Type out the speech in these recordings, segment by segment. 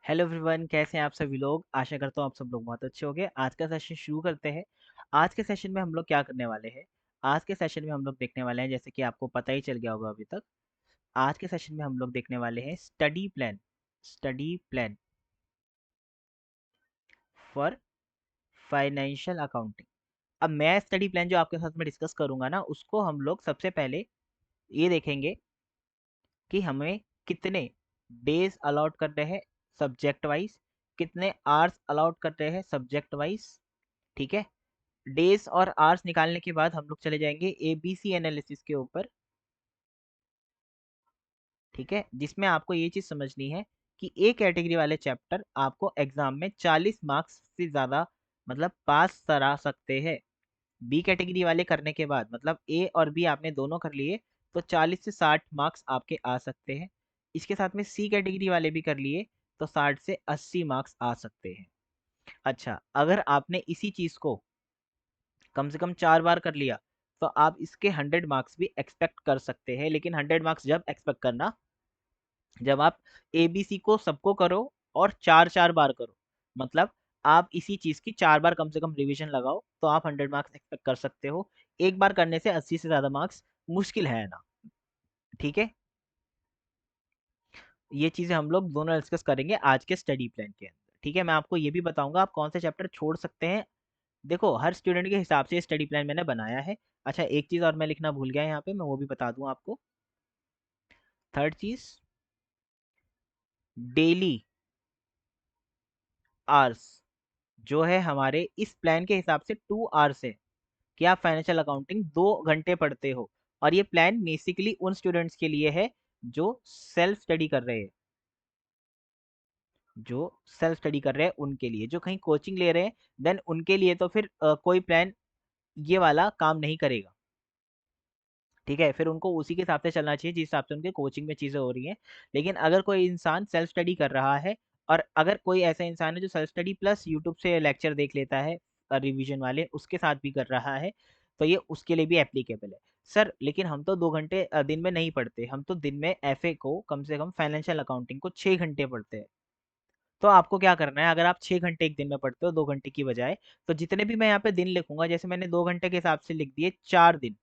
Hello everyone, कैसे हैं आप सभी लोग। आशा करता हूँ आप सब लोग बहुत अच्छे होंगे। आज का सेशन शुरू करते हैं। आज के सेशन में हम लोग क्या करने वाले हैं। आज के सेशन में हम लोग देखने वाले हैं, जैसे कि आपको पता ही चल गया होगा अभी तक। आज के सेशन में हम लोग देखने वाले हैं study plan for financial accounting. अब मैं स्टडी प्लान जो आपके साथ में डिस्कस करूंगा ना, उसको हम लोग सबसे पहले ये देखेंगे कि हमें कितने डेज अलॉट कर रहे हैं सब्जेक्ट वाइज, कितने आवर्स अलॉट कर रहे हैं सब्जेक्ट वाइज। ठीक है। डेज और आवर्स निकालने के बाद हम लोग चले जाएंगे एबीसी एनालिसिस के ऊपर। ठीक है, जिसमें आपको ये चीज समझनी है कि ए कैटेगरी वाले चैप्टर आपको एग्जाम में 40 मार्क्स से ज्यादा मतलब पास करा सकते हैं। बी कैटेगरी वाले करने के बाद मतलब ए और बी आपने दोनों कर लिए तो 40 से 60 मार्क्स आपके आ सकते हैं। इसके साथ में सी कैटेगरी वाले भी कर लिए तो 60 से 80 मार्क्स आ सकते हैं। अच्छा, अगर आपने इसी चीज को कम से कम 4 बार कर लिया तो आप इसके 100 मार्क्स भी एक्सपेक्ट कर सकते हैं। लेकिन 100 मार्क्स जब एक्सपेक्ट करना, जब आप एबीसी को सबको करो और 4-4 बार करो। मतलब आप इसी चीज की 4 बार कम से कम रिवीजन लगाओ तो आप 100 मार्क्स एक्सपेक्ट कर सकते हो। एक बार करने से 80 से ज्यादा मार्क्स मुश्किल है ना। ठीक है, ये चीजें हम लोग दोनों डिस्कस करेंगे आज के स्टडी प्लान के अंदर। ठीक है, मैं आपको ये भी बताऊंगा आप कौन से चैप्टर छोड़ सकते हैं। देखो, हर स्टूडेंट के हिसाब से स्टडी प्लान मैंने बनाया है। अच्छा, एक चीज और मैं लिखना भूल गया यहाँ पे, मैं वो भी बता दूं आपको। थर्ड चीज, डेली आवर्स जो है हमारे इस प्लान के हिसाब से 2 आवर्स है कि आप फाइनेंशियल अकाउंटिंग 2 घंटे पढ़ते हो। और ये प्लान बेसिकली उन स्टूडेंट्स के लिए है जो सेल्फ स्टडी कर रहे हैं, जो सेल्फ स्टडी कर रहे हैं उनके लिए। जो कहीं कोचिंग ले रहे हैं देन उनके लिए तो फिर कोई प्लान ये वाला काम नहीं करेगा। ठीक है, फिर उनको उसी के हिसाब से चलना चाहिए जिस हिसाब से उनके कोचिंग में चीज़ें हो रही हैं। लेकिन अगर कोई इंसान सेल्फ स्टडी कर रहा है, और अगर कोई ऐसा इंसान है जो सेल्फ स्टडी प्लस यूट्यूब से लेक्चर देख लेता है रिवीजन वाले, उसके साथ भी कर रहा है, तो ये उसके लिए भी एप्लीकेबल है। सर लेकिन हम तो 2 घंटे दिन में नहीं पढ़ते, हम तो दिन में एफए को कम से कम फाइनेंशियल अकाउंटिंग को 6 घंटे पढ़ते हैं। तो आपको क्या करना है, अगर आप 6 घंटे एक दिन में पढ़ते हो 2 घंटे की बजाय, तो जितने भी मैं यहाँ पे दिन लिखूंगा, जैसे मैंने 2 घंटे के हिसाब से लिख दिए 4 दिन,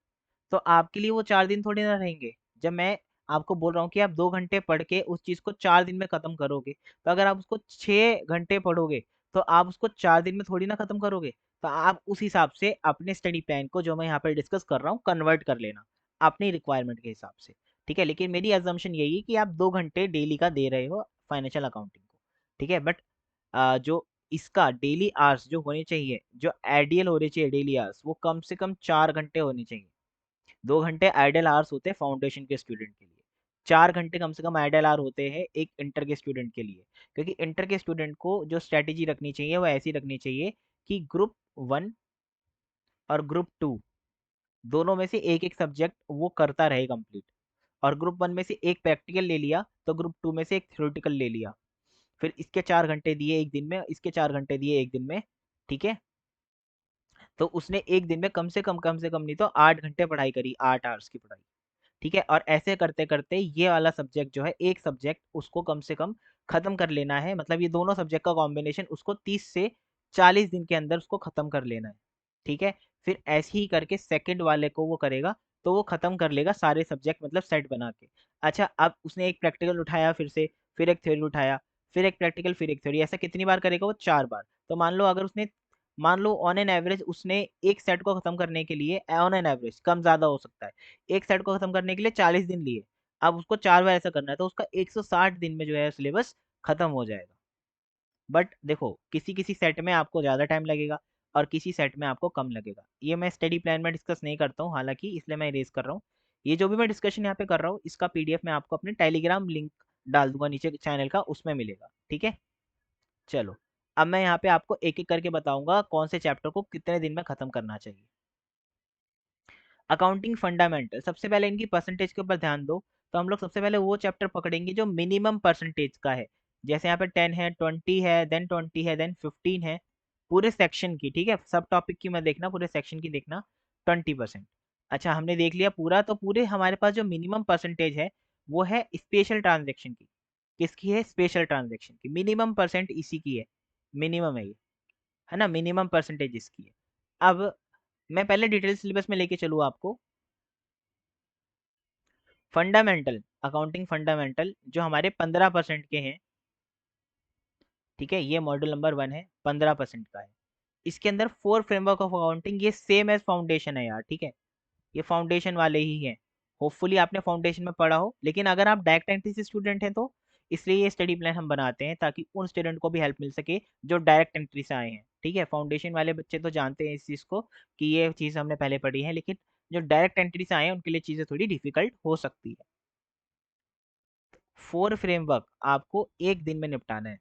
तो आपके लिए वो 4 दिन थोड़ी ना रहेंगे। जब मैं आपको बोल रहा हूँ कि आप 2 घंटे पढ़ के उस चीज को 4 दिन में खत्म करोगे, तो अगर आप उसको 6 घंटे पढ़ोगे तो आप उसको 4 दिन में थोड़ी ना खत्म करोगे। तो आप उस हिसाब से अपने स्टडी प्लान को जो मैं यहाँ पर डिस्कस कर रहा हूँ कन्वर्ट कर लेना अपनी रिक्वायरमेंट के हिसाब से। ठीक है, लेकिन मेरी एजम्पशन यही है कि आप 2 घंटे डेली का दे रहे हो फाइनेंशियल अकाउंटिंग को। ठीक है, बट जो इसका डेली आवर्स जो होने चाहिए, जो आइडियल होने चाहिए डेली आवर्स, वो कम से कम 4 घंटे होने चाहिए। 2 घंटे आइडल आवर्स होते हैं फाउंडेशन के स्टूडेंट के लिए, 4 घंटे कम से कम आइडल आवर होते हैं एक इंटर के स्टूडेंट के लिए। क्योंकि इंटर के स्टूडेंट को जो स्ट्रेटेजी रखनी चाहिए वो ऐसी रखनी चाहिए कि ग्रुप 1 और ग्रुप 2 दोनों में से एक एक सब्जेक्ट वो करता रहे कंप्लीट। और ग्रुप 1 में से एक प्रैक्टिकल ले लिया तो ग्रुप 2 में से एक थ्योरेटिकल ले लिया। फिर इसके 4 घंटे दिए एक दिन में, इसके 4 घंटे दिए एक दिन में। ठीक है, तो उसने एक दिन में कम से कम नहीं तो 8 घंटे पढ़ाई करी, 8 आवर्स की पढ़ाई। ठीक है, और ऐसे करते करते ये वाला सब्जेक्ट जो है, एक सब्जेक्ट उसको कम से कम खत्म कर लेना है। मतलब ये दोनों सब्जेक्ट का कॉम्बिनेशन उसको 30 से 40 दिन के अंदर उसको खत्म कर लेना है। ठीक है, फिर ऐसे ही करके सेकंड वाले को वो करेगा तो वो खत्म कर लेगा सारे सब्जेक्ट, मतलब सेट बना के। अच्छा, अब उसने एक प्रैक्टिकल उठाया, फिर से फिर एक थ्योरी उठाया, फिर एक प्रैक्टिकल, फिर एक थ्योरी, ऐसा कितनी बार करेगा वो? 4 बार। तो मान लो अगर उसने, मान लो ऑन एन एवरेज उसने एक सेट को खत्म करने के लिए, ऑन एन एवरेज कम ज्यादा हो सकता है, एक सेट को खत्म करने के लिए 40 दिन लिए। अब उसको 4 बार ऐसा करना है तो उसका 160 दिन में जो है सिलेबस खत्म हो जाएगा। बट देखो, किसी किसी सेट में आपको ज़्यादा टाइम लगेगा और किसी सेट में आपको कम लगेगा। ये मैं स्टडी प्लान में डिस्कस नहीं करता हूँ हालांकि, इसलिए मैं रेज कर रहा हूँ। ये जो भी मैं डिस्कशन यहाँ पे कर रहा हूँ इसका पीडीएफ मैं आपको अपने टेलीग्राम लिंक डाल दूंगा नीचे चैनल का, उसमें मिलेगा। ठीक है, चलो। अब मैं यहाँ पे आपको एक एक करके बताऊंगा कौन से चैप्टर को कितने दिन में खत्म करना चाहिए। अकाउंटिंग फंडामेंटल, सबसे पहले इनकी परसेंटेज के ऊपर ध्यान दो। तो हम लोग सबसे पहले वो चैप्टर पकड़ेंगे जो मिनिमम परसेंटेज का है। जैसे यहाँ पे 10 है, 20 है, देन 20 है, देन 15 है। पूरे सेक्शन की, ठीक है, सब टॉपिक की मैं देखना, पूरे सेक्शन की देखना 20%। अच्छा, हमने देख लिया पूरा, तो पूरे हमारे पास जो मिनिमम परसेंटेज है वो है स्पेशल ट्रांजेक्शन की। किसकी है? स्पेशल ट्रांजैक्शन की। मिनिमम परसेंट इसी की है, मिनिमम है ये, है ना, मिनिमम परसेंटेज इसकी है। अब मैं पहले डिटेल सिलेबस में लेके चलूँ आपको। फंडामेंटल अकाउंटिंग फंडामेंटल जो हमारे 15% के हैं, ठीक है, ये मॉड्यूल नंबर 1 है, 15% का है। इसके अंदर 4 फ्रेमवर्क ऑफ अकाउंटिंग, ये सेम एज फाउंडेशन है यार, ठीक है, ये फाउंडेशन वाले ही हैं। होपफुली आपने फाउंडेशन में पढ़ा हो, लेकिन अगर आप डायरेक्ट एंट्री से स्टूडेंट हैं तो इसलिए ये स्टडी प्लान हम बनाते हैं ताकि उन स्टूडेंट को भी हेल्प मिल सके जो डायरेक्ट एंट्री से आए हैं, ठीक है। फाउंडेशन वाले बच्चे तो जानते हैं इस चीज़ को कि ये चीज़ हमने पहले पढ़ी है, लेकिन जो डायरेक्ट एंट्री से आए हैं उनके लिए चीज़ें थोड़ी डिफिकल्ट हो सकती है। 4 फ्रेमवर्क आपको एक दिन में निपटाना है,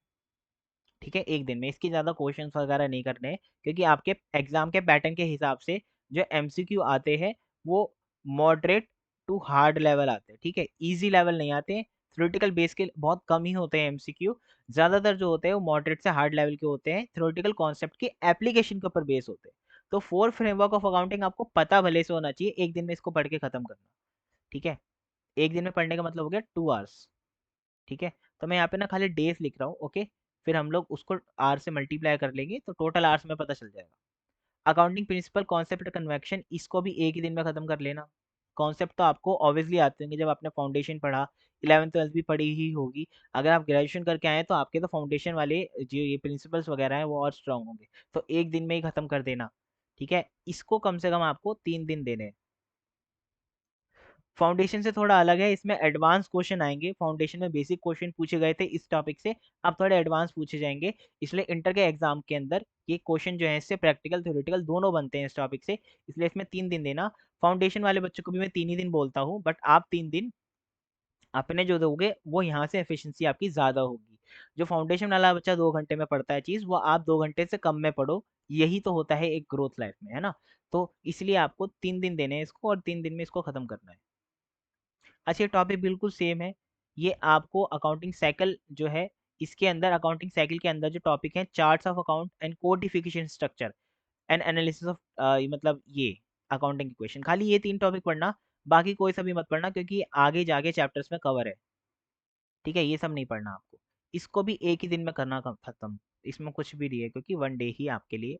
ठीक है, एक दिन में। इसकी ज़्यादा क्वेश्चंस वगैरह नहीं करने हैं, क्योंकि आपके एग्जाम के पैटर्न के हिसाब से जो एमसीक्यू आते हैं वो मॉडरेट टू हार्ड लेवल आते हैं, ठीक है, इजी लेवल नहीं आते हैं। थ्योरेटिकल बेस के बहुत कम ही होते हैं एमसीक्यू, ज़्यादातर जो होते हैं वो मॉडरेट से हार्ड लेवल के होते हैं, थ्योरेटिकल कॉन्सेप्ट की एप्लीकेशन के ऊपर बेस होते हैं। तो 4 फ्रेमवर्क ऑफ अकाउंटिंग आपको पता भले से होना चाहिए, एक दिन में इसको पढ़ के खत्म करना, ठीक है। एक दिन में पढ़ने का मतलब हो गया 2 आवर्स, ठीक है। तो मैं यहाँ पे ना खाली डेज लिख रहा हूँ, ओके, फिर हम लोग उसको आर से मल्टीप्लाई कर लेंगे तो टोटल आवर्स में पता चल जाएगा। अकाउंटिंग प्रिंसिपल कॉन्सेप्ट कन्वेक्शन, इसको भी एक ही दिन में खत्म कर लेना। कॉन्सेप्ट तो आपको ऑब्वियसली आते होंगे, जब आपने फाउंडेशन पढ़ा, 11th 12th भी पढ़ी ही होगी। अगर आप ग्रेजुएशन करके आए तो आपके तो फाउंडेशन वाले जो ये प्रिंसिपल्स वगैरह हैं वो और स्ट्रांग होंगे, तो एक दिन में ही खत्म कर देना, ठीक है। इसको कम से कम आपको 3 दिन देने हैं। फाउंडेशन से थोड़ा अलग है, इसमें एडवांस क्वेश्चन आएंगे। फाउंडेशन में बेसिक क्वेश्चन पूछे गए थे इस टॉपिक से, अब थोड़े एडवांस पूछे जाएंगे। इसलिए इंटर के एग्जाम के अंदर ये क्वेश्चन जो है इससे प्रैक्टिकल थ्योरेटिकल दोनों बनते हैं इस टॉपिक से, इसलिए इसमें 3 दिन देना। फाउंडेशन वाले बच्चों को भी मैं 3 ही दिन बोलता हूँ, बट आप 3 दिन अपने जो दोगे वो यहाँ से एफिशिएंसी आपकी ज़्यादा होगी। जो फाउंडेशन वाला बच्चा 2 घंटे में पढ़ता है चीज़, वो आप 2 घंटे से कम में पढ़ो, यही तो होता है एक ग्रोथ लाइफ में, है ना। तो इसलिए आपको 3 दिन देने हैं इसको, और 3 दिन में इसको खत्म करना है। अच्छा, ये टॉपिक बिल्कुल सेम है, ये आपको अकाउंटिंग साइकिल जो है, इसके अंदर अकाउंटिंग साइकिल के अंदर जो टॉपिक है, charts of account and codification structure and analysis of, मतलब ये अकाउंटिंग इक्वेशन, खाली ये 3 टॉपिक पढ़ना, बाकी कोई सा भी मत पढ़ना, क्योंकि आगे जाके चैप्टर्स में कवर है, ठीक है, ये सब नहीं पढ़ना आपको। इसको भी एक ही दिन में करना खत्म, इसमें कुछ भी नहीं है, क्योंकि 1 डे ही आपके लिए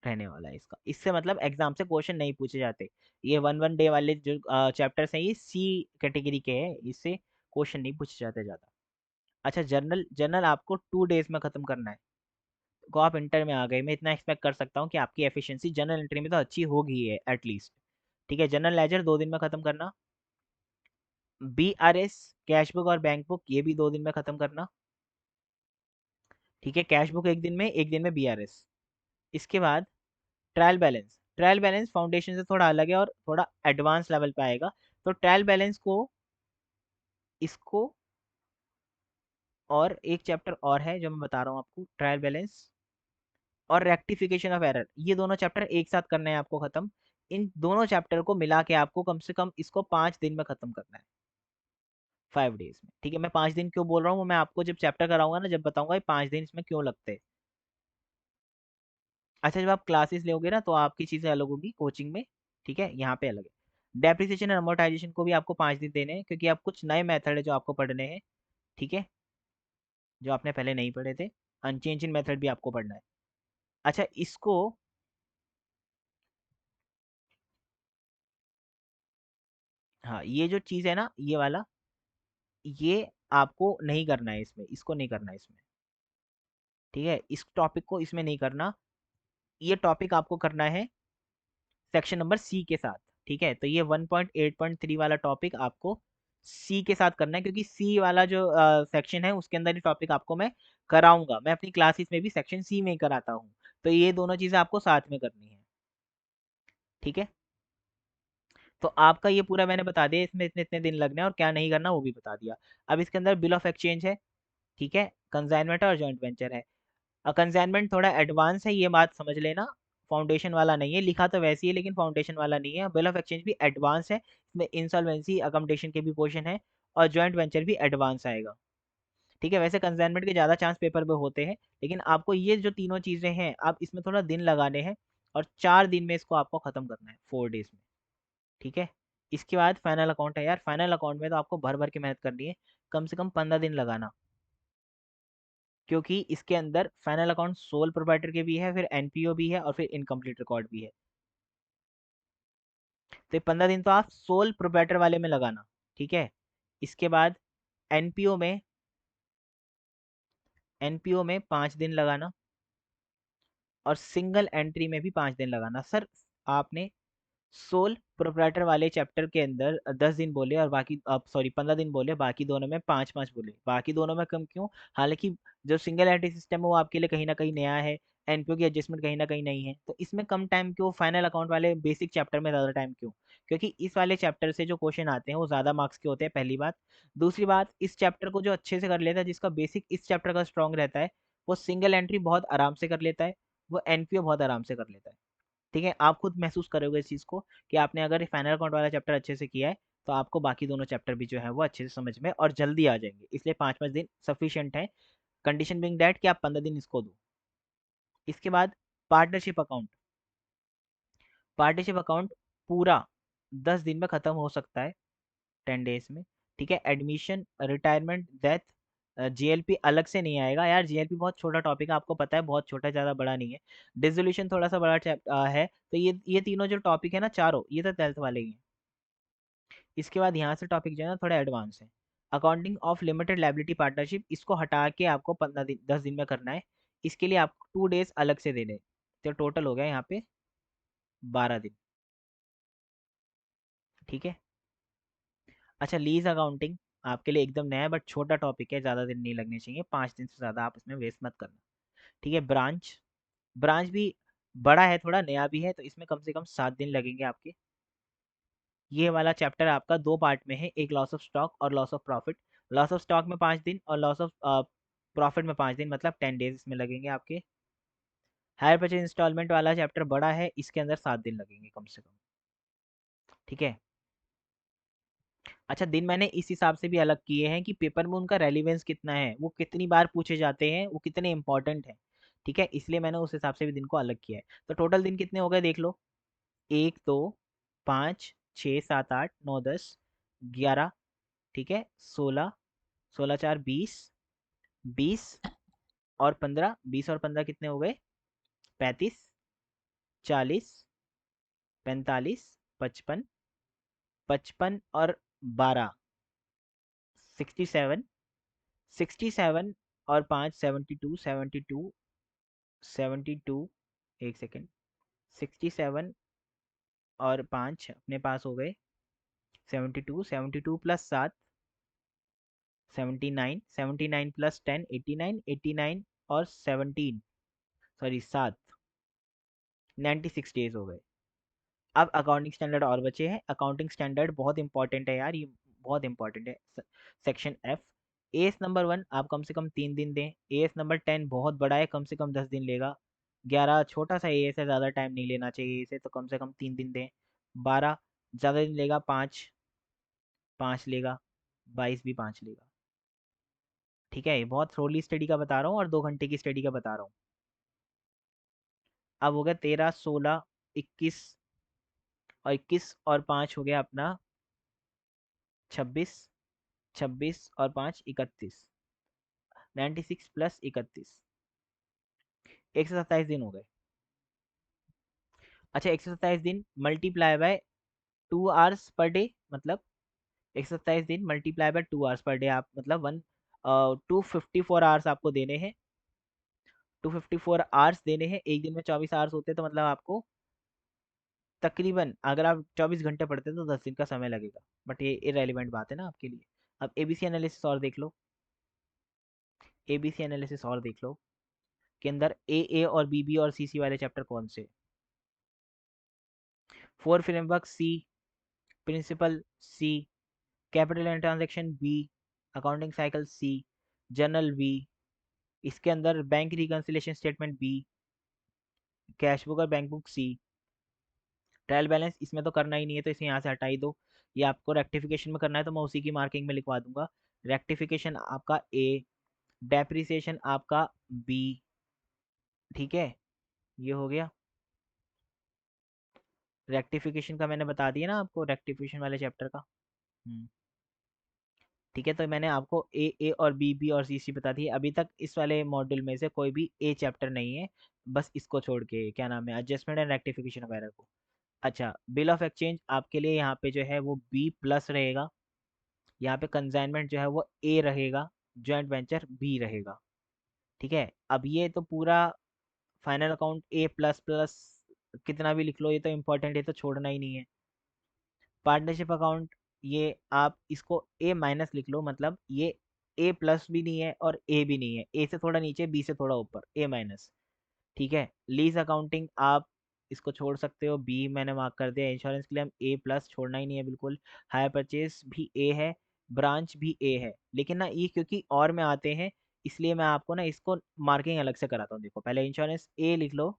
रहने वाला है इसका। इससे मतलब एग्जाम से क्वेश्चन नहीं पूछे जाते, ये 1 1 डे वाले जो चैप्टर्स हैं ये सी कैटेगरी के हैं, इससे क्वेश्चन नहीं पूछे जाते ज़्यादा। अच्छा, जर्नल जर्नल आपको 2 डेज में ख़त्म करना है। को आप इंटर में आ गए, मैं इतना एक्सपेक्ट कर सकता हूँ कि आपकी एफिशिएंसी जर्नल एंट्री में तो अच्छी होगी है एटलीस्ट, ठीक है। जनरल लेजर 2 दिन में ख़त्म करना। BRS कैश बुक और बैंक बुक, ये भी 2 दिन में ख़त्म करना, ठीक है। कैश बुक एक दिन में, एक दिन में BRS। इसके बाद trial balance, trial balance foundation से थोड़ा अलग है और थोड़ा एडवांस लेवल पे आएगा। तो ट्रायल बैलेंस को, इसको, और एक चैप्टर और है जो मैं बता रहा हूँ आपको, ट्रायल बैलेंस और रेक्टिफिकेशन ऑफ एरर, ये दोनों चैप्टर एक साथ करने हैं आपको खत्म। इन दोनों चैप्टर को मिला के आपको कम से कम इसको 5 दिन में खत्म करना है, 5 डेज में, ठीक है। मैं 5 दिन क्यों बोल रहा हूँ वो मैं आपको जब चैप्टर कराऊंगा ना, जब बताऊंगा ये 5 दिन इसमें क्यों लगते हैं। अच्छा, जब आप क्लासेस लोगे ना तो आपकी चीज़ें अलग होगी कोचिंग में, ठीक है, यहाँ पे अलग है। डेप्रिसिएशन और अमोर्टाइजेशन को भी आपको 5 दिन देने हैं, क्योंकि आप कुछ नए मेथड है जो आपको पढ़ने हैं, ठीक है, जो आपने पहले नहीं पढ़े थे। अनचेंज इन मेथड भी आपको पढ़ना है। अच्छा, इसको, हाँ, ये जो चीज़ है ना ये वाला, ये आपको नहीं करना है इसमें, इसको नहीं करना है इसमें, ठीक है, इस टॉपिक को इसमें नहीं करना। ये टॉपिक आपको करना है सेक्शन नंबर सी के साथ, ठीक है। तो ये 1.8.3 वाला टॉपिक आपको सी के साथ करना है, क्योंकि सी वाला जो सेक्शन है उसके अंदर ये टॉपिक आपको मैं कराऊंगा, मैं अपनी क्लासेस में भी सेक्शन सी में ही कराता हूँ। तो ये दोनों चीज़ें आपको साथ में करनी है, ठीक है। तो आपका ये पूरा मैंने बता दिया, इसमें इतने इतने दिन लगने हैं और क्या नहीं करना वो भी बता दिया। अब इसके अंदर बिल ऑफ एक्सचेंज है, ठीक है, कंसाइनमेंट और जॉइंट वेंचर है। कंसाइनमेंट थोड़ा एडवांस है, ये बात समझ लेना, फाउंडेशन वाला नहीं है, लिखा तो वैसे ही है लेकिन फाउंडेशन वाला नहीं है। बिल ऑफ एक्सचेंज भी एडवांस है, इसमें इंसॉल्वेंसी अकोमोडेशन के भी पोर्शन है, और जॉइंट वेंचर भी एडवांस आएगा, ठीक है। वैसे कंसाइनमेंट के ज़्यादा चांस पेपर में होते हैं, लेकिन आपको ये जो तीनों चीज़ें हैं आप इसमें थोड़ा दिन लगाने हैं, और 4 दिन में इसको आपको ख़त्म करना है, 4 डेज में, ठीक है। इसके बाद फाइनल अकाउंट है यार, फाइनल अकाउंट में तो आपको भर भर के मेहनत करनी है, कम से कम 15 दिन लगाना, क्योंकि इसके अंदर फाइनल अकाउंट सोल प्रोप्राइटर के भी है, फिर एनपीओ भी है और फिर इनकम्प्लीट रिकॉर्ड भी है। तो ये 15 दिन तो आप सोल प्रोप्राइटर वाले में लगाना, ठीक है। इसके बाद एनपीओ में, 5 दिन लगाना, और सिंगल एंट्री में भी 5 दिन लगाना। सर आपने सोल प्रोप्राइटर वाले चैप्टर के अंदर 10 दिन बोले और बाकी, अब सॉरी 15 दिन बोले, बाकी दोनों में 5-5 बोले। बाकी दोनों में कम क्यों? हालांकि जो सिंगल एंट्री सिस्टम है वो आपके लिए कहीं ना कहीं नया है, एनपीओ की एडजस्टमेंट कहीं ना कहीं नहीं है, तो इसमें कम टाइम क्यों? फाइनल अकाउंट वाले बेसिक चैप्टर में ज़्यादा टाइम क्यों? क्योंकि इस वाले चैप्टर से जो क्वेश्चन आते हैं वो ज़्यादा मार्क्स के होते हैं, पहली बात। दूसरी बात, इस चैप्टर को जो अच्छे से कर लेता है, जिसका बेसिक इस चैप्टर का स्ट्रॉन्ग रहता है, वो सिंगल एंट्री बहुत आराम से कर लेता है, वो एनपीओ बहुत आराम से कर लेता है। ठीक है, आप खुद महसूस करोगे इस चीज़ को कि आपने अगर फाइनल अकाउंट वाला चैप्टर अच्छे से किया है, तो आपको बाकी दोनों चैप्टर भी जो है वो अच्छे से समझ में और जल्दी आ जाएंगे। इसलिए 5-5 दिन सफिशियंट है, कंडीशन बिंग दैट कि आप 15 दिन इसको दो। इसके बाद पार्टनरशिप अकाउंट। पार्टनरशिप अकाउंट पूरा 10 दिन में ख़त्म हो सकता है, 10 डेज में। ठीक है, एडमिशन, रिटायरमेंट, डेथ, जीएलपी अलग से नहीं आएगा यार, जीएलपी बहुत छोटा टॉपिक है, आपको पता है, बहुत छोटा, ज़्यादा बड़ा नहीं है। डिसोल्यूशन थोड़ा सा बड़ा है, तो ये तीनों जो टॉपिक है ना, चारों, ये तो 12th वाले ही हैं। इसके बाद यहाँ से टॉपिक जो है ना थोड़ा एडवांस है। Accounting of limited liability partnership, इसको हटा के आपको 15 दिन, 10 दिन में करना है। इसके लिए आपको 2 डेज अलग से देने, तो टोटल हो गया यहाँ पे 12 दिन। ठीक है। अच्छा, लीज अकाउंटिंग आपके लिए एकदम नया है, बट छोटा टॉपिक है, ज़्यादा दिन नहीं लगने चाहिए, 5 दिन से ज़्यादा आप इसमें वेस्ट मत करना। ठीक है। ब्रांच, ब्रांच भी बड़ा है, थोड़ा नया भी है, तो इसमें कम से कम 7 दिन लगेंगे आपके। ये वाला चैप्टर आपका 2 पार्ट में है, एक लॉस ऑफ स्टॉक और loss of profit. Loss of stock में 5 दिन और लॉस ऑफ प्रॉफिट में 5 दिन, मतलब 10 डेज इसमें लगेंगे आपके। हायर परचेज इंस्टॉलमेंट वाला चैप्टर बड़ा है, इसके अंदर 7 दिन लगेंगे कम से कम। ठीक है। अच्छा, दिन मैंने इस हिसाब से भी अलग किए हैं कि पेपर में उनका रेलिवेंस कितना है, वो कितनी बार पूछे जाते हैं, वो कितने इंपॉर्टेंट हैं। ठीक है, इसलिए मैंने उस हिसाब से भी दिन को अलग किया है। तो टोटल दिन कितने हो गए देख लो, 1, 2, 5, 6, 7, 8, 9, 10, 11, ठीक है, 16, 16×4 20, 20 और 15, 20 और 15 कितने हो गए? 35, 40, 45, 55, 55 और 12, 67, 67 और 5 72, 72, 72, एक सेकेंड, 67 और 5 अपने पास हो गए 72, 72 + 7 79, 79 + 10 89, 89 और 17, सॉरी 7, 96 डेज हो गए। अब अकाउंटिंग स्टैंडर्ड और बचे हैं। अकाउंटिंग स्टैंडर्ड बहुत इंपॉर्टेंट है यार, ये बहुत इंपॉर्टेंट है। सेक्शन एफ, एएस नंबर 1 आप कम से कम 3 दिन दें। एएस नंबर 10 बहुत बड़ा है, कम से कम 10 दिन लेगा। 11 छोटा सा एएस है, ज़्यादा टाइम नहीं लेना चाहिए इसे, तो कम से कम 3 दिन दें। 12 ज़्यादा दिन लेगा, 5 5 लेगा। 22 भी 5 लेगा। ठीक है, ये बहुत थ्रोली स्टडी का बता रहा हूँ और 2 घंटे की स्टडी का बता रहा हूँ। अब हो गया 13, 16, 21, और 21 और 5 हो गया अपना 26, 26 और 5 31, 96 + 31, 127 दिन हो गए। अच्छा, 127 दिन multiply by 2 hours per day, मतलब 127 दिन multiply by 2 hours per day, आप मतलब 254 आवर्स आपको देने हैं। 254 आवर्स देने हैं, एक दिन में 24 आवर्स होते हैं, तो मतलब आपको तकरीबन, अगर आप 24 घंटे पढ़ते हैं तो 10 दिन का समय लगेगा, बट ये इरेलीवेंट बात है ना आपके लिए। अब एबीसी एनालिसिस और देख लो, एबीसी एनालिसिस और देख लो के अंदर ए और बी और सी वाले चैप्टर कौन से? Four framework C, principle C, capital and transaction B, accounting cycle C, journal B, इसके अंदर bank reconciliation statement B, cash book और bank book C, trial balance इसमें तो करना ही नहीं है, तो इसे यहाँ से हटा ही दो। ये आपको रेक्टिफिकेशन में करना है, तो मैं उसी की मार्किंग में लिखवा दूंगा। रेक्टिफिकेशन आपका ए, डेप्रिसिएशन आपका बी। ठीक है, ये हो गया। रेक्टिफिकेशन का मैंने बता दिया ना आपको, रेक्टिफिकेशन वाले चैप्टर का। हम्म ठीक है, तो मैंने आपको ए और बी और सी बता दी। अभी तक इस वाले मॉड्यूल में से कोई भी ए चैप्टर नहीं है, बस इसको छोड़ के, क्या नाम है, एडजस्टमेंट एंड रेक्टिफिकेशन वगैरह को। अच्छा, बिल ऑफ एक्सचेंज आपके लिए यहाँ पे जो है वो बी प्लस रहेगा, यहाँ पे कंसाइनमेंट जो है वो ए रहेगा, जॉइंट वेंचर बी रहेगा। ठीक है, अब ये तो पूरा फाइनल अकाउंट ए प्लस प्लस कितना भी लिख लो, ये तो इम्पोर्टेंट है, तो छोड़ना ही नहीं है। पार्टनरशिप अकाउंट, ये आप इसको ए माइनस लिख लो, मतलब ये ए प्लस भी नहीं है और ए भी नहीं है, ए से थोड़ा नीचे बी से थोड़ा ऊपर, ए माइनस। ठीक है, लीज अकाउंटिंग आप इसको छोड़ सकते हो, बी मैंने मार्क कर दिया। इंश्योरेंस क्लेम ए प्लस, छोड़ना ही नहीं है बिल्कुल। हायर परचेज भी ए है, ब्रांच भी ए है, लेकिन ना ये क्योंकि और में आते हैं, इसलिए मैं आपको ना इसको मार्किंग अलग से कराता हूँ। देखो, पहले इंश्योरेंस ए लिख लो,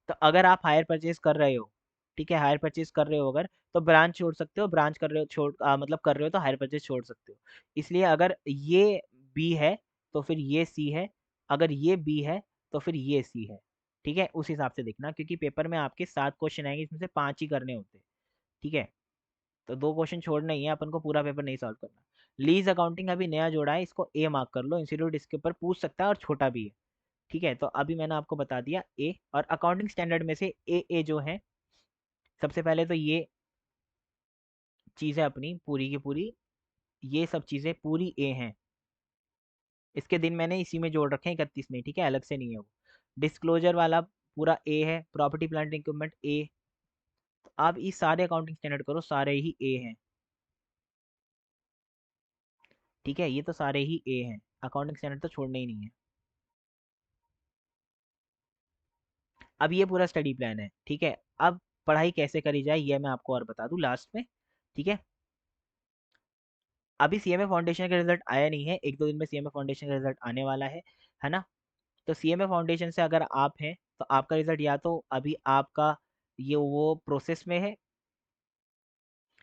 तो अगर आप हायर परचेज कर रहे हो, ठीक है, हायर परचेज कर रहे हो अगर, तो ब्रांच छोड़ सकते हो, ब्रांच कर रहे हो मतलब कर रहे हो तो हायर परचेज छोड़ सकते हो। इसलिए अगर ये बी है तो फिर ये सी है, अगर ये बी है तो फिर ये सी है। ठीक है, उस हिसाब से देखना, क्योंकि पेपर में आपके 7 क्वेश्चन आएंगे, इसमें से 5 ही करने होते हैं। ठीक है, तो 2 क्वेश्चन छोड़ना ही है अपन को, पूरा पेपर नहीं सॉल्व करना। लीज अकाउंटिंग अभी नया जोड़ा है, इसको ए मार्क कर लो, इंस्टीट्यूट इसके ऊपर पूछ सकता है और छोटा भी है। ठीक है, तो अभी मैंने आपको बता दिया ए। और अकाउंटिंग स्टैंडर्ड में से ए जो है, सबसे पहले तो ये चीज़ें अपनी पूरी की पूरी, ये सब चीज़ें पूरी ए हैं। इसके दिन मैंने इसी में जोड़ रखे हैं 31 में, ठीक है, अलग से नहीं है वो। डिस्क्लोजर वाला पूरा ए है, प्रॉपर्टी प्लांट इक्विपमेंट ए। तो आप इस सारे अकाउंटिंग स्टैंडर्ड करो, सारे ही ए हैं। ठीक है, ये तो सारे ही ए हैं, अकाउंटिंग स्टैंडर्ड तो छोड़ना ही नहीं है। अब ये पूरा स्टडी प्लान है, ठीक है। अब पढ़ाई कैसे करी जाए ये मैं आपको और बता दूं लास्ट में। ठीक है, अभी सीएमए फाउंडेशन का रिजल्ट आया नहीं है, 1-2 दिन में सीएमए फाउंडेशन का रिजल्ट आने वाला है ना। तो सीएमए फाउंडेशन से अगर आप हैं, तो आपका रिजल्ट या तो अभी आपका ये वो प्रोसेस में है,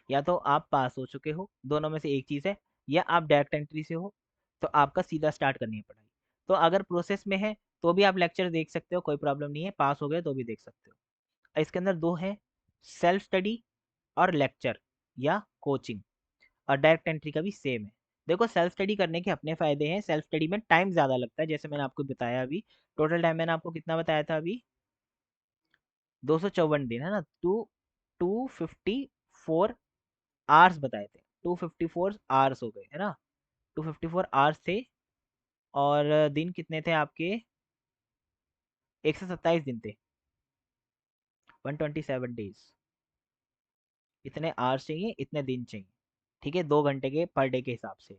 या तो आप पास हो चुके हो, दोनों में से एक चीज़ है, या आप डायरेक्ट एंट्री से हो, तो आपका सीधा स्टार्ट करनी है पढ़ाई। तो अगर प्रोसेस में है तो भी आप लेक्चर देख सकते हो, कोई प्रॉब्लम नहीं है, पास हो गए तो भी देख सकते हो। इसके अंदर दो है, सेल्फ स्टडी और लेक्चर या कोचिंग। और डायरेक्ट एंट्री का भी सेम है। देखो, सेल्फ स्टडी करने के अपने फ़ायदे हैं, सेल्फ स्टडी में टाइम ज़्यादा लगता है, जैसे मैंने आपको बताया अभी। टोटल टाइम मैंने आपको कितना बताया था अभी, 254 दिन, है ना। 254 आवर्स बताए थे, 254 आवर्स हो गए, है ना। 254 आवर्स थे, और दिन कितने थे आपके, 127 दिन थे, 127 डेज। इतने आवर्स चाहिए, इतने दिन चाहिए। ठीक है, 2 घंटे के पर डे के हिसाब से।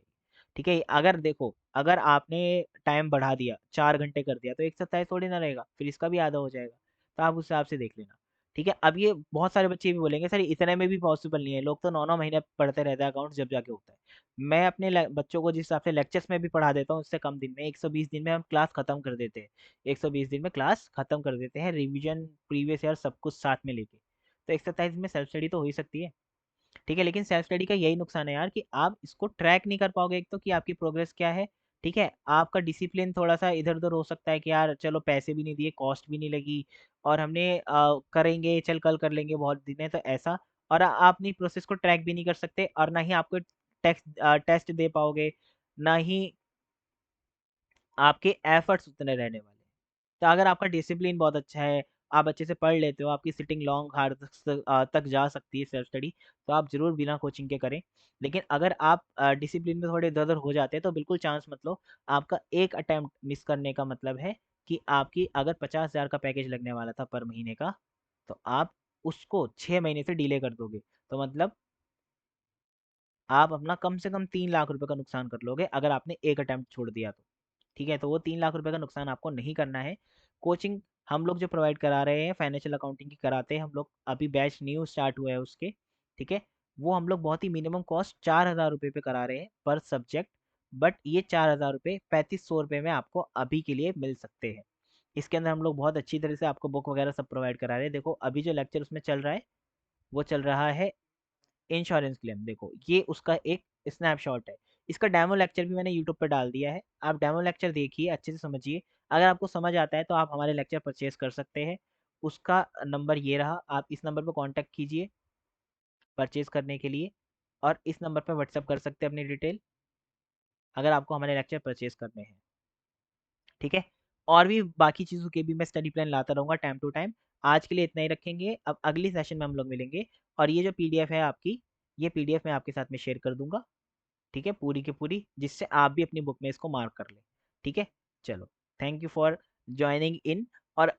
ठीक है, अगर देखो, अगर आपने टाइम बढ़ा दिया, 4 घंटे कर दिया, तो 127 थोड़ी ना रहेगा, फिर इसका भी आधा हो जाएगा। तो आप उस हिसाब से देख लेना। ठीक है, अब ये बहुत सारे बच्चे भी बोलेंगे सर इतने में भी पॉसिबल नहीं है, लोग तो 9-9 महीने पढ़ते रहते हैं अकाउंट्स, जब जाके होता है। मैं अपने बच्चों को जिस हिसाब से लेक्चर्स में भी पढ़ा देता हूँ, उससे कम दिन में, 120 दिन में हम क्लास खत्म कर देते हैं। 120 दिन में क्लास खत्म कर देते हैं, रिविजन, प्रीवियस ईयर, सब कुछ साथ में लेके। तो 127 में सेल्फ स्टडी तो हो ही सकती है। ठीक है, लेकिन सेल्फ स्टडी का यही नुकसान है यार, कि आप इसको ट्रैक नहीं कर पाओगे, एक तो कि आपकी प्रोग्रेस क्या है। ठीक है, आपका डिसिप्लिन थोड़ा सा इधर उधर हो सकता है, कि यार चलो पैसे भी नहीं दिए, कॉस्ट भी नहीं लगी, और हमने करेंगे, चल कल कर लेंगे, बहुत दिन है, तो ऐसा। और आप अपनी प्रोसेस को ट्रैक भी नहीं कर सकते, और ना ही आपको टेस्ट दे पाओगे, ना ही आपके एफर्ट्स उतने रहने वाले हैं। तो अगर आपका डिसिप्लिन बहुत अच्छा है, आप अच्छे से पढ़ लेते हो, आपकी सिटिंग लॉन्ग हार तक जा सकती है सेल्फ स्टडी, तो आप ज़रूर बिना कोचिंग के करें। लेकिन अगर आप डिसिप्लिन में थोड़े इधर-उधर हो जाते हैं, तो बिल्कुल चांस मत लो। आपका एक अटेम्प्ट मिस करने का मतलब है कि आपकी अगर 50,000 का पैकेज लगने वाला था पर महीने का, तो आप उसको 6 महीने से डिले कर दोगे। तो मतलब आप अपना कम से कम 3 लाख रुपए का नुकसान कर लोगे, अगर आपने एक अटेम्प्ट छोड़ दिया तो। ठीक है, तो वो 3 लाख रुपए का नुकसान आपको नहीं करना है। कोचिंग हम लोग जो प्रोवाइड करा रहे हैं, फाइनेंशियल अकाउंटिंग की कराते हैं हम लोग, अभी बैच न्यू स्टार्ट हुआ है उसके। ठीक है, वो हम लोग बहुत ही मिनिमम कॉस्ट 4,000 रुपये पे करा रहे हैं पर सब्जेक्ट। बट ये 4,000 रुपये 3500 रुपये में आपको अभी के लिए मिल सकते हैं। इसके अंदर हम लोग बहुत अच्छी तरह से आपको बुक वगैरह सब प्रोवाइड करा रहे हैं। देखो, अभी जो लेक्चर उसमें चल रहा है, वो चल रहा है इंश्योरेंस क्लेम। देखो, ये उसका एक स्नैपशॉट है। इसका डेमो लेक्चर भी मैंने यूट्यूब पे डाल दिया है, आप डेमो लेक्चर देखिए, अच्छे से समझिए। अगर आपको समझ आता है तो आप हमारे लेक्चर परचेज कर सकते हैं। उसका नंबर ये रहा, आप इस नंबर पर कांटेक्ट कीजिए परचेज करने के लिए, और इस नंबर पर व्हाट्सअप कर सकते हैं अपनी डिटेल। अगर आपको हमारे लेक्चर परचेज करने हैं। ठीक है, और भी बाकी चीज़ों के भी मैं स्टडी प्लान लाता रहूँगा टाइम टू टाइम। आज के लिए इतना ही रखेंगे, अब अगली सेशन में हम लोग मिलेंगे। और ये जो पीडीएफ है आपकी, ये पीडीएफ मैं आपके साथ में शेयर कर दूंगा, ठीक है, पूरी की पूरी, जिससे आप भी अपनी बुक में इसको मार्क कर लें। ठीक है, चलो, थैंक यू फॉर ज्वाइनिंग इन। और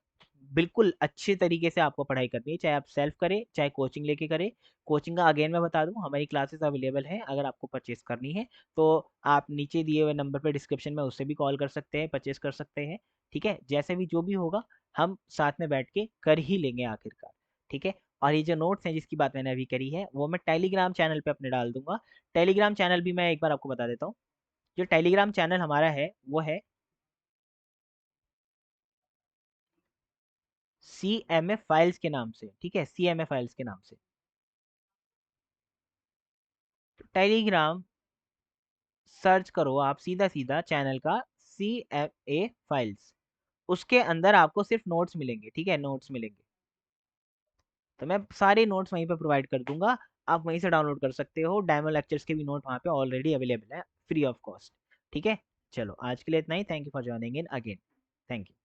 बिल्कुल अच्छे तरीके से आपको पढ़ाई करनी है, चाहे आप सेल्फ करें चाहे कोचिंग लेके करें। कोचिंग का अगेन मैं बता दूं, हमारी क्लासेस अवेलेबल हैं, अगर आपको परचेस करनी है तो आप नीचे दिए हुए नंबर पर डिस्क्रिप्शन में उससे भी कॉल कर सकते हैं, परचेस कर सकते हैं। ठीक है, जैसे भी जो भी होगा हम साथ में बैठ के कर ही लेंगे आखिरकार। ठीक है, और ये जो नोट्स हैं जिसकी बात मैंने अभी करी है वो मैं टेलीग्राम चैनल पे अपने डाल दूंगा। टेलीग्राम चैनल भी मैं एक बार आपको बता देता हूँ। जो टेलीग्राम चैनल हमारा है वो है CMA फाइल्स के नाम से। ठीक है, CMA फाइल्स के नाम से टेलीग्राम सर्च करो आप, सीधा सीधा चैनल का CMA फाइल्स, उसके अंदर आपको सिर्फ नोट्स मिलेंगे। ठीक है, नोट्स मिलेंगे, तो मैं सारे नोट्स वहीं पे प्रोवाइड कर दूंगा, आप वहीं से डाउनलोड कर सकते हो। डेमो लेक्चर्स के भी नोट वहाँ पे ऑलरेडी अवेलेबल है फ्री ऑफ कॉस्ट। ठीक है, चलो आज के लिए इतना ही। Thank you for joining in again. Thank you.